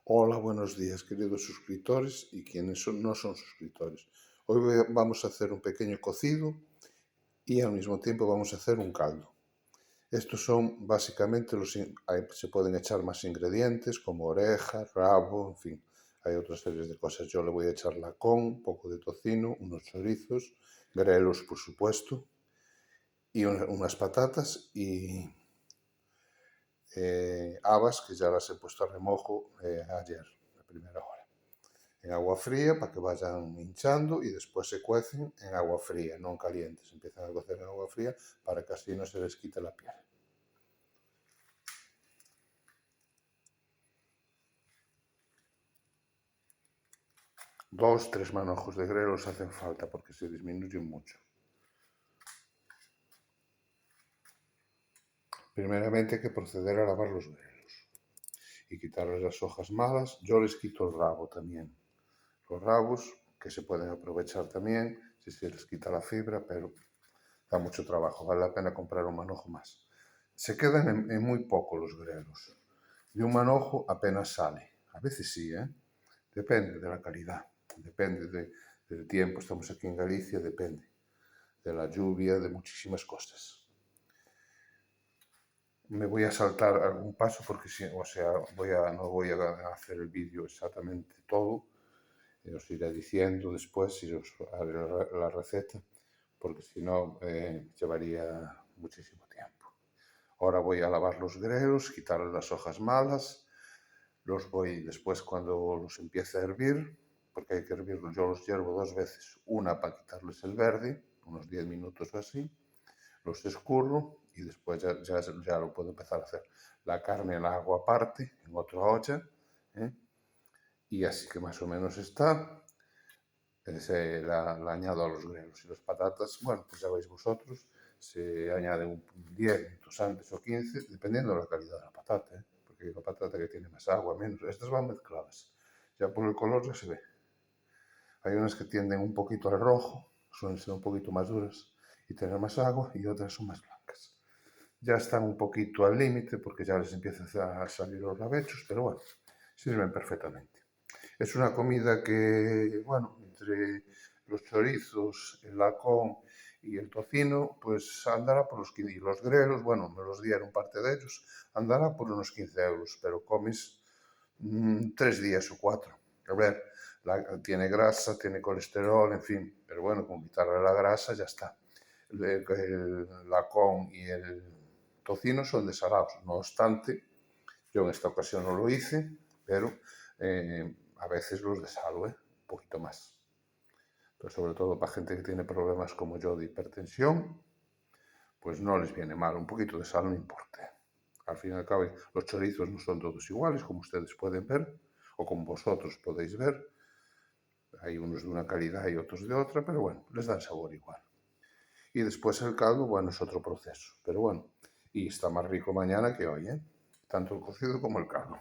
Hola, buenos días, queridos suscriptores y quienes no son suscriptores. Hoy vamos a hacer un pequeño cocido y al mismo tiempo vamos a hacer un caldo. Estos son básicamente se pueden echar más ingredientes como oreja, rabo, en fin, hay otras series de cosas. Yo le voy a echar lacón, un poco de tocino, unos chorizos, grelos por supuesto, y unas patatas y habas que ya las he puesto a remojo ayer, a primera hora. En agua fría para que vayan hinchando y después se cuecen en agua fría, no en caliente. Se empiezan a cocer en agua fría para que así no se les quite la piel. Dos, tres manojos de grelos hacen falta porque se disminuyen mucho. Primeramente hay que proceder a lavar los grelos y quitarles las hojas malas. Yo les quito el rabo también. Los rabos que se pueden aprovechar también si se les quita la fibra, pero da mucho trabajo, vale la pena comprar un manojo más. Se quedan en muy poco los grelos. De un manojo apenas sale. A veces sí, ¿eh? Depende de la calidad, depende del tiempo. Estamos aquí en Galicia, depende de la lluvia, de muchísimas cosas. Me voy a saltar algún paso porque, no voy a hacer el vídeo exactamente todo. Os iré diciendo después si os haré la receta, porque si no llevaría muchísimo tiempo. Ahora voy a lavar los grelos, quitarles las hojas malas. Los voy después cuando los empiece a hervir, porque hay que hervirlos, yo los hiervo dos veces. Una para quitarles el verde, unos 10 minutos o así. Los escurro y después ya lo puedo empezar a hacer. La carne la hago aparte, en otra olla. Y así que más o menos está. La añado a los grelos. Y las patatas, bueno, pues ya veis vosotros, se añaden 10 minutos antes o 15, dependiendo de la calidad de la patata, porque hay una patata que tiene más agua, menos. Estas van mezcladas. Ya por el color ya se ve. Hay unas que tienden un poquito al rojo, suelen ser un poquito más duras y tener más agua, y otras son más blancas. Ya están un poquito al límite porque ya les empieza a salir los rabechos, pero bueno, sirven perfectamente. Es una comida que, bueno, entre los chorizos, el lacón y el tocino, pues andará por los 15, y los grelos, bueno, me los dieron parte de ellos, andará por unos 15 euros, pero comes 3 días o 4. A ver, tiene grasa, tiene colesterol, en fin, pero bueno, con quitarle la grasa ya está. El lacón y el tocino son desalados, no obstante, yo en esta ocasión no lo hice, pero a veces los desalo, un poquito más. Pero sobre todo para gente que tiene problemas como yo de hipertensión, pues no les viene mal, un poquito de sal no importa. Al fin y al cabo, los chorizos no son todos iguales, como ustedes pueden ver, o como vosotros podéis ver. Hay unos de una calidad y otros de otra, pero bueno, les dan sabor igual. Y después el caldo, bueno, es otro proceso, pero bueno, y está más rico mañana que hoy, tanto el cocido como el caldo.